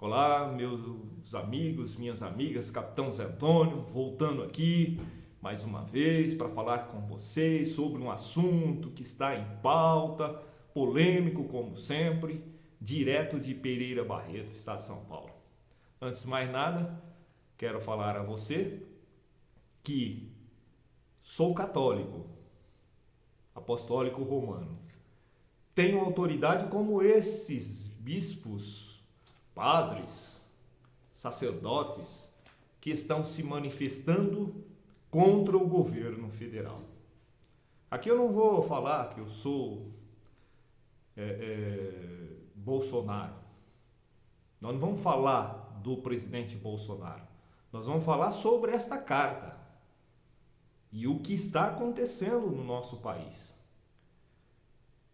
Olá, meus amigos, minhas amigas, Capitão Zé Antônio, voltando aqui mais uma vez para falar com vocês sobre um assunto que está em pauta, polêmico como sempre, direto de Pereira Barreto, estado de São Paulo. Antes de mais nada, quero falar a você que sou católico, apostólico romano. Tenho autoridade como esses bispos, padres, sacerdotes que estão se manifestando contra o governo federal. Aqui eu não vou falar que eu sou Bolsonaro. Nós não vamos falar do presidente Bolsonaro. Nós vamos falar sobre esta carta e o que está acontecendo no nosso país.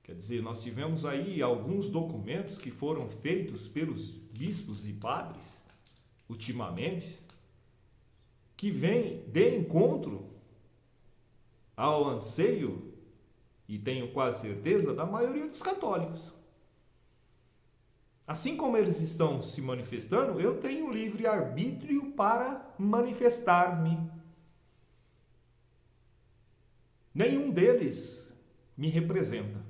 Quer dizer, nós tivemos aí alguns documentos que foram feitos pelos bispos e padres, ultimamente, que vêm de encontro ao anseio, e tenho quase certeza, da maioria dos católicos. Assim como eles estão se manifestando, eu tenho livre arbítrio para manifestar-me. Nenhum deles me representa.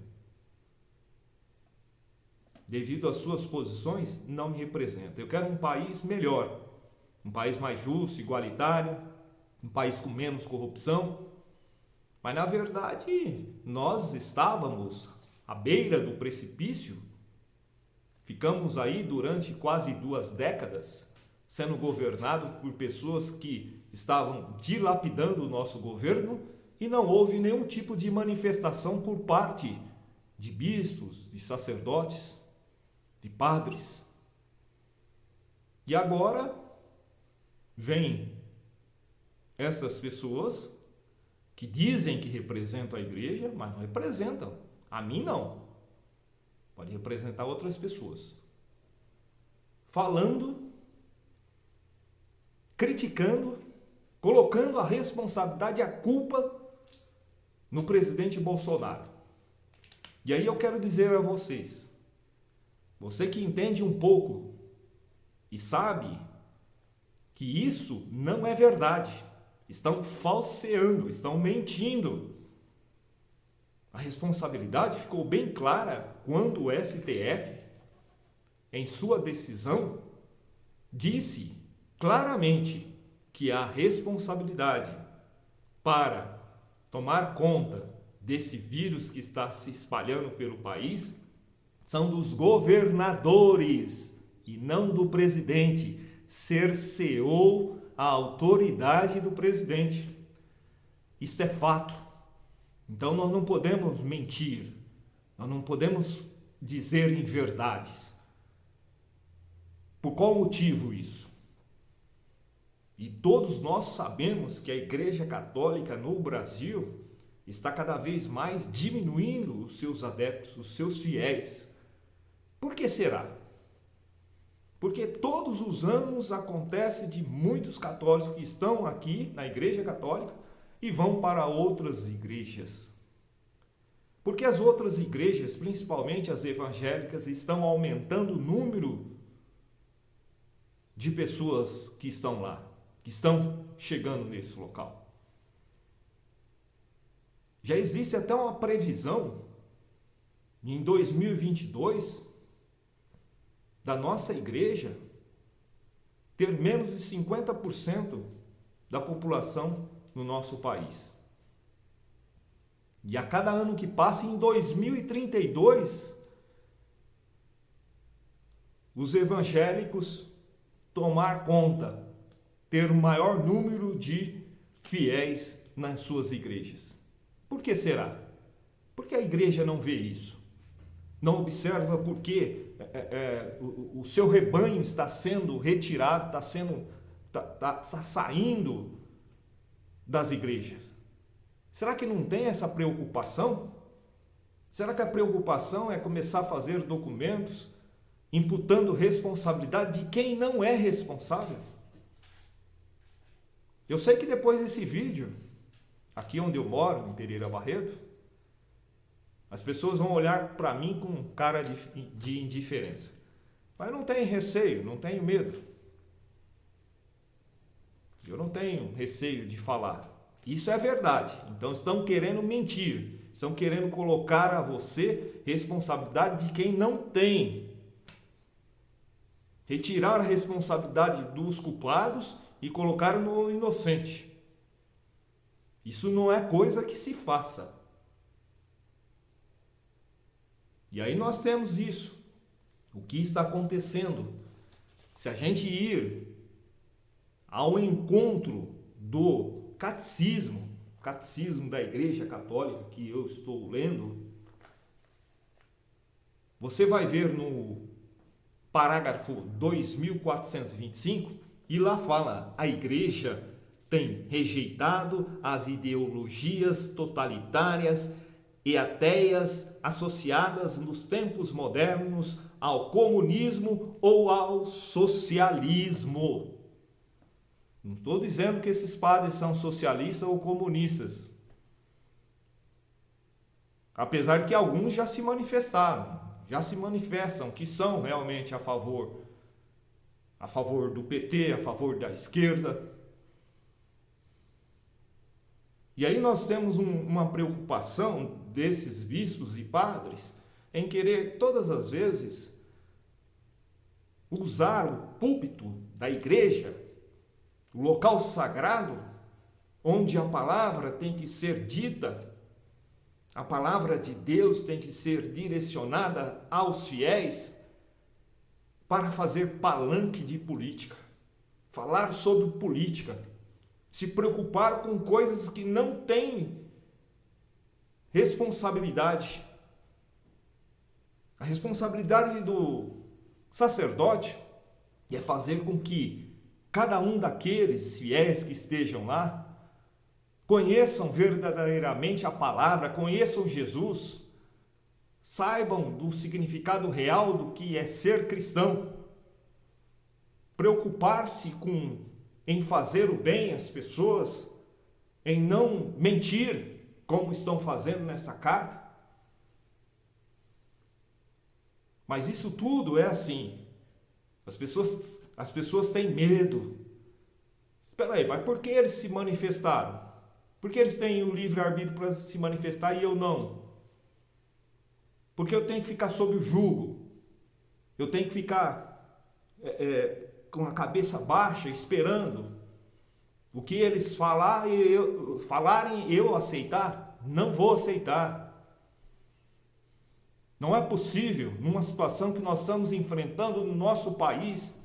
Devido às suas posições, não me representa. Eu quero um país melhor, um país mais justo, igualitário, um país com menos corrupção. Mas, na verdade, nós estávamos à beira do precipício. Ficamos aí durante quase 2 décadas sendo governados por pessoas que estavam dilapidando o nosso governo e não houve nenhum tipo de manifestação por parte de bispos, de sacerdotes, de padres. E agora vêm essas pessoas que dizem que representam a igreja, mas não representam. A mim não. Pode representar outras pessoas. Falando, criticando, colocando a responsabilidade e a culpa no presidente Bolsonaro. E aí eu quero dizer a vocês, você que entende um pouco e sabe que isso não é verdade, estão falseando, estão mentindo. A responsabilidade ficou bem clara quando o STF, em sua decisão, disse claramente que a responsabilidade para tomar conta desse vírus que está se espalhando pelo país são dos governadores e não do presidente. Cerceou a autoridade do presidente. Isto é fato. Então nós não podemos mentir, nós não podemos dizer inverdades. Por qual motivo isso? E todos nós sabemos que a Igreja Católica no Brasil está cada vez mais diminuindo os seus adeptos, os seus fiéis. Por que será? Porque todos os anos acontece de muitos católicos que estão aqui na Igreja Católica e vão para outras igrejas. Porque as outras igrejas, principalmente as evangélicas, estão aumentando o número de pessoas que estão lá, que estão chegando nesse local. Já existe até uma previsão em 2022 da nossa igreja ter menos de 50% da população no nosso país. E a cada ano que passa, em 2032, os evangélicos tomar conta, ter o maior número de fiéis nas suas igrejas. Por que será? Porque a igreja não vê isso. Não observa porque o seu rebanho está sendo retirado, está saindo das igrejas. Será que não tem essa preocupação? Será que a preocupação é começar a fazer documentos imputando responsabilidade de quem não é responsável? Eu sei que depois desse vídeo, aqui onde eu moro, em Pereira Barreto, as pessoas vão olhar para mim com cara de indiferença. Mas não tenho receio, não tenho medo. Eu não tenho receio de falar. Isso é verdade. Então estão querendo mentir. Estão querendo colocar a você responsabilidade de quem não tem. Retirar a responsabilidade dos culpados e colocar no inocente. Isso não é coisa que se faça. E aí nós temos isso. O que está acontecendo? Se a gente ir ao encontro do catecismo da Igreja Católica, que eu estou lendo, você vai ver no parágrafo 2425, e lá fala: a Igreja tem rejeitado as ideologias totalitárias e ateias associadas nos tempos modernos ao comunismo ou ao socialismo. Não estou dizendo que esses padres são socialistas ou comunistas. Apesar que alguns já se manifestaram, já se manifestam que são realmente a favor do PT, a favor da esquerda. E aí nós temos uma preocupação desses bispos e padres em querer todas as vezes usar o púlpito da igreja, o local sagrado, onde a palavra tem que ser dita, a palavra de Deus tem que ser direcionada aos fiéis, para fazer palanque de política, falar sobre política, se preocupar com coisas que não têm responsabilidade. A responsabilidade do sacerdote é fazer com que cada um daqueles fiéis que estejam lá conheçam verdadeiramente a palavra, conheçam Jesus, saibam do significado real do que é ser cristão, preocupar-se em fazer o bem às pessoas, em não mentir, como estão fazendo nessa carta. Mas isso tudo é assim. As pessoas têm medo. Espera aí, mas por que eles se manifestaram? Por que eles têm o livre-arbítrio para se manifestar e eu não? Porque eu tenho que ficar sob o jugo. Eu tenho que ficar com a cabeça baixa, esperando o que eles falarem, eu aceitar? Não vou aceitar. Não é possível, numa situação que nós estamos enfrentando no nosso país,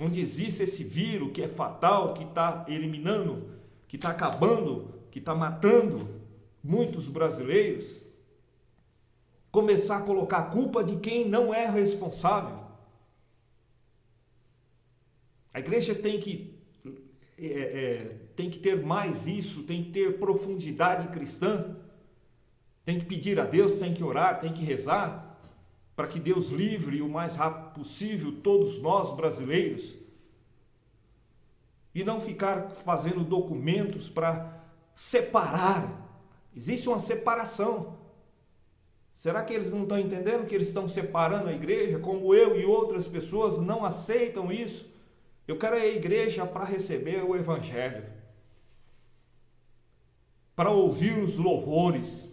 onde existe esse vírus que é fatal, que está eliminando, que está acabando, que está matando muitos brasileiros, começar a colocar a culpa de quem não é responsável. A igreja tem que ter mais isso, tem que ter profundidade cristã, tem que pedir a Deus, tem que orar, tem que rezar, para que Deus livre o mais rápido possível todos nós brasileiros, e não ficar fazendo documentos para separar. Existe uma separação. Será que eles não estão entendendo que eles estão separando a igreja, como eu e outras pessoas não aceitam isso? Eu quero a igreja para receber o evangelho, para ouvir os louvores,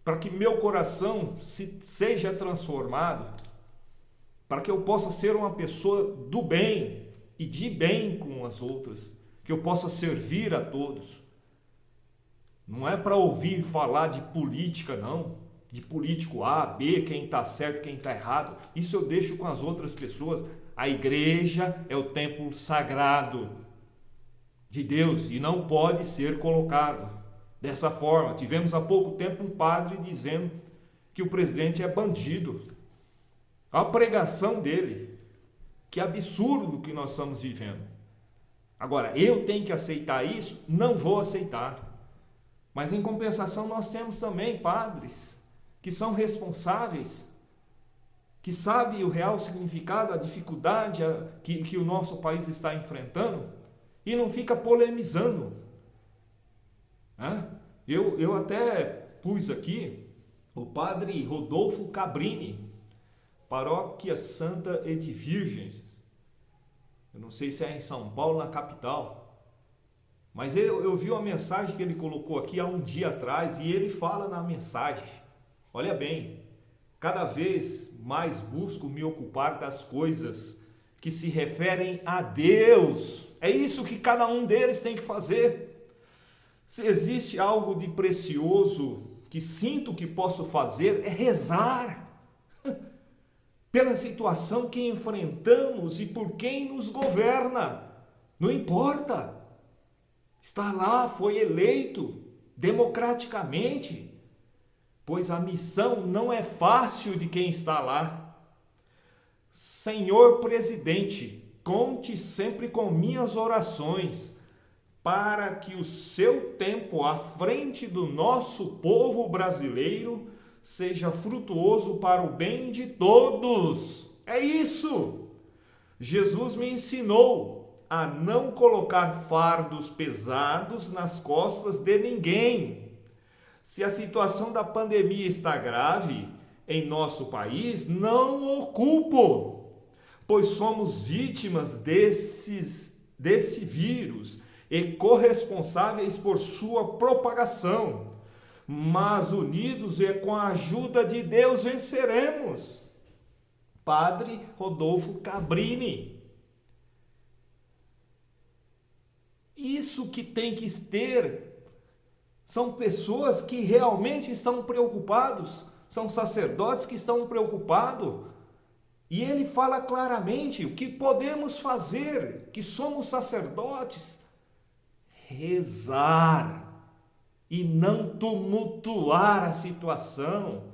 para que meu coração seja transformado, para que eu possa ser uma pessoa do bem e de bem com as outras, que eu possa servir a todos. Não é para ouvir falar de política, não, de político A, B, quem está certo, quem está errado. Isso eu deixo com as outras pessoas. A igreja é o templo sagrado de Deus e não pode ser colocado dessa forma. Tivemos há pouco tempo um padre dizendo que o presidente é bandido. A pregação dele, que absurdo que nós estamos vivendo. Agora, eu tenho que aceitar isso? Não vou aceitar. Mas em compensação nós temos também padres que são responsáveis, que sabem o real significado, a dificuldade que o nosso país está enfrentando e não fica polemizando. Eu até pus aqui o padre Rodolfo Cabrini, Paróquia Santa e de Virgens. Eu não sei se é em São Paulo, na capital. Mas eu vi uma mensagem que ele colocou aqui há um dia atrás e ele fala na mensagem. Olha bem, cada vez mais busco me ocupar das coisas que se referem a Deus. É isso que cada um deles tem que fazer. Se existe algo de precioso que sinto que posso fazer, é rezar pela situação que enfrentamos e por quem nos governa. Não importa. Está lá, foi eleito democraticamente, pois a missão não é fácil de quem está lá. Senhor presidente, conte sempre com minhas orações, para que o seu tempo à frente do nosso povo brasileiro seja frutuoso para o bem de todos. É isso! Jesus me ensinou a não colocar fardos pesados nas costas de ninguém. Se a situação da pandemia está grave em nosso país, não ocupo, pois somos vítimas desse vírus e corresponsáveis por sua propagação. Mas unidos e com a ajuda de Deus venceremos. Padre Rodolfo Cabrini. Isso que tem que ter são pessoas que realmente estão preocupados, são sacerdotes que estão preocupados. E ele fala claramente o que podemos fazer, que somos sacerdotes: rezar e não tumultuar a situação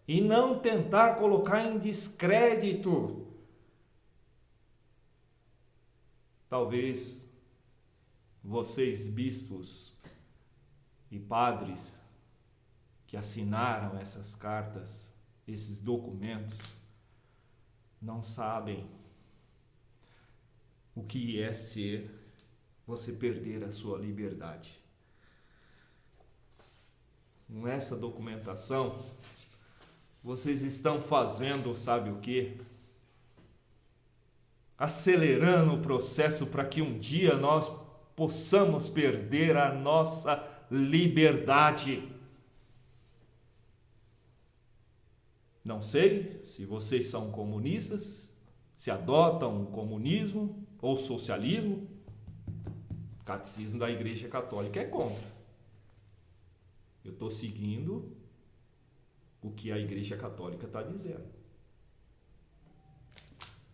e não tentar colocar em descrédito. Talvez vocês, bispos e padres que assinaram essas cartas, esses documentos, não sabem o que é ser você perder a sua liberdade. Com essa documentação, vocês estão fazendo, sabe o quê? Acelerando o processo para que um dia nós possamos perder a nossa liberdade. Não sei se vocês são comunistas, se adotam o comunismo ou socialismo. O catecismo da Igreja Católica é contra. Eu estou seguindo o que a Igreja Católica está dizendo.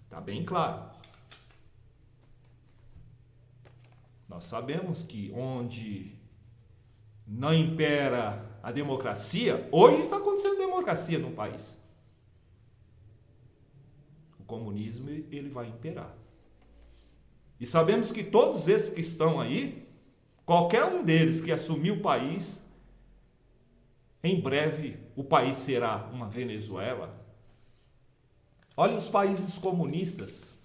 Está bem claro. Nós sabemos que onde não impera a democracia, hoje está acontecendo democracia no país. O comunismo, ele vai imperar. E sabemos que todos esses que estão aí, qualquer um deles que assumir o país, em breve o país será uma Venezuela. Olha os países comunistas.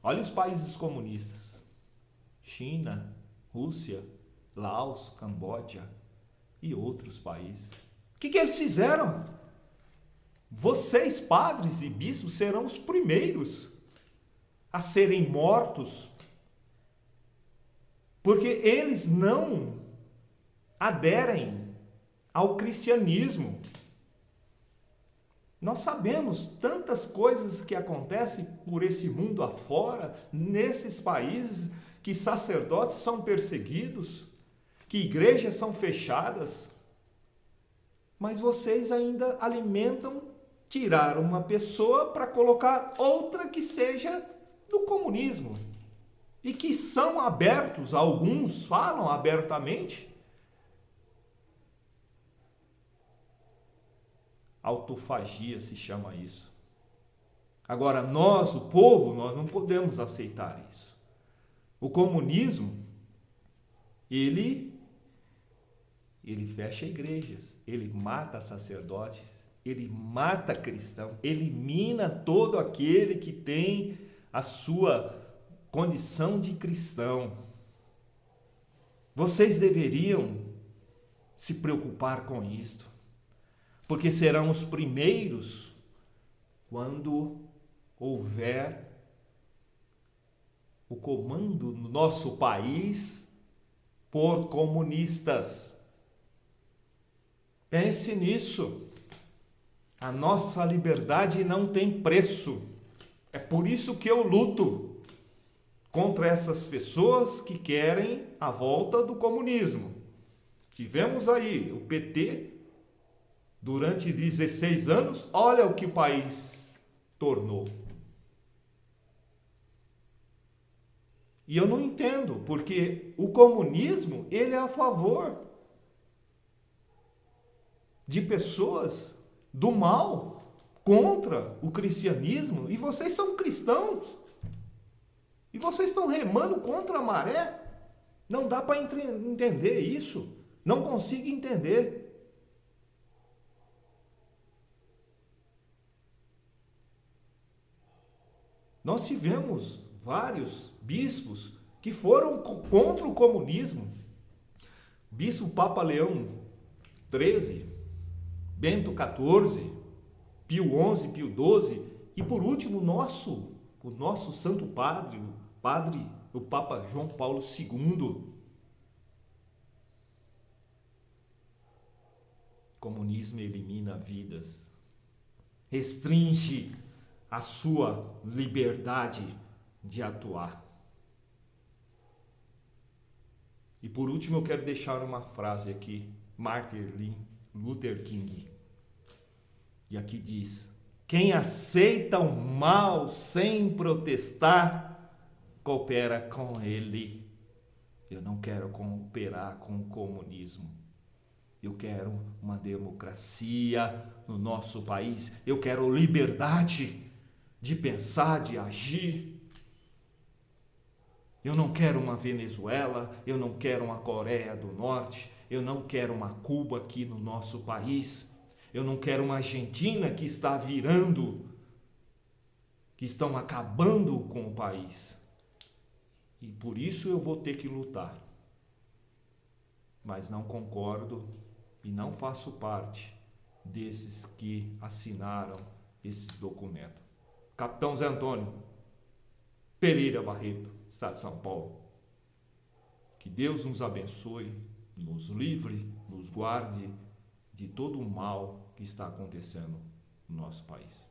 Olha os países comunistas. China, Rússia, Laos, Camboja e outros países. O que eles fizeram? Vocês, padres e bispos, serão os primeiros a serem mortos, porque eles não aderem ao cristianismo. Nós sabemos tantas coisas que acontecem por esse mundo afora, nesses países, que sacerdotes são perseguidos, que igrejas são fechadas, mas vocês ainda alimentam tirar uma pessoa para colocar outra que seja do comunismo, e que são abertos, alguns falam abertamente. Autofagia se chama isso. Agora, nós, o povo, nós não podemos aceitar isso. O comunismo, ele fecha igrejas, ele mata sacerdotes, ele mata cristão, elimina todo aquele que tem a sua condição de cristão. Vocês deveriam se preocupar com isto. porque serão os primeiros quando houver o comando no nosso país por comunistas. Pense nisso. A nossa liberdade não tem preço. É por isso que eu luto contra essas pessoas que querem a volta do comunismo. Tivemos aí o PT durante 16 anos, olha o que o país tornou. E eu não entendo, porque o comunismo, ele é a favor de pessoas do mal contra o cristianismo, e vocês são cristãos. E vocês estão remando contra a maré. Não dá para entender isso. Não consigo entender. Nós tivemos vários bispos que foram contra o comunismo. Bispo Papa Leão XIII, Bento XIV, Pio XI, Pio XII e por último o nosso Santo Padre, o Papa João Paulo II. O comunismo elimina vidas, restringe a sua liberdade de atuar. E por último eu quero deixar uma frase aqui, Martin Luther King. E aqui diz: quem aceita o mal sem protestar, coopera com ele. Eu não quero cooperar com o comunismo. Eu quero uma democracia no nosso país. Eu quero liberdade de pensar, de agir. Eu não quero uma Venezuela, eu não quero uma Coreia do Norte, eu não quero uma Cuba aqui no nosso país, eu não quero uma Argentina que está virando, que estão acabando com o país. E por isso eu vou ter que lutar. Mas não concordo e não faço parte desses que assinaram esses documentos. Capitão Zé Antônio Pereira Barreto, Estado de São Paulo. Que Deus nos abençoe, nos livre, nos guarde de todo o mal que está acontecendo no nosso país.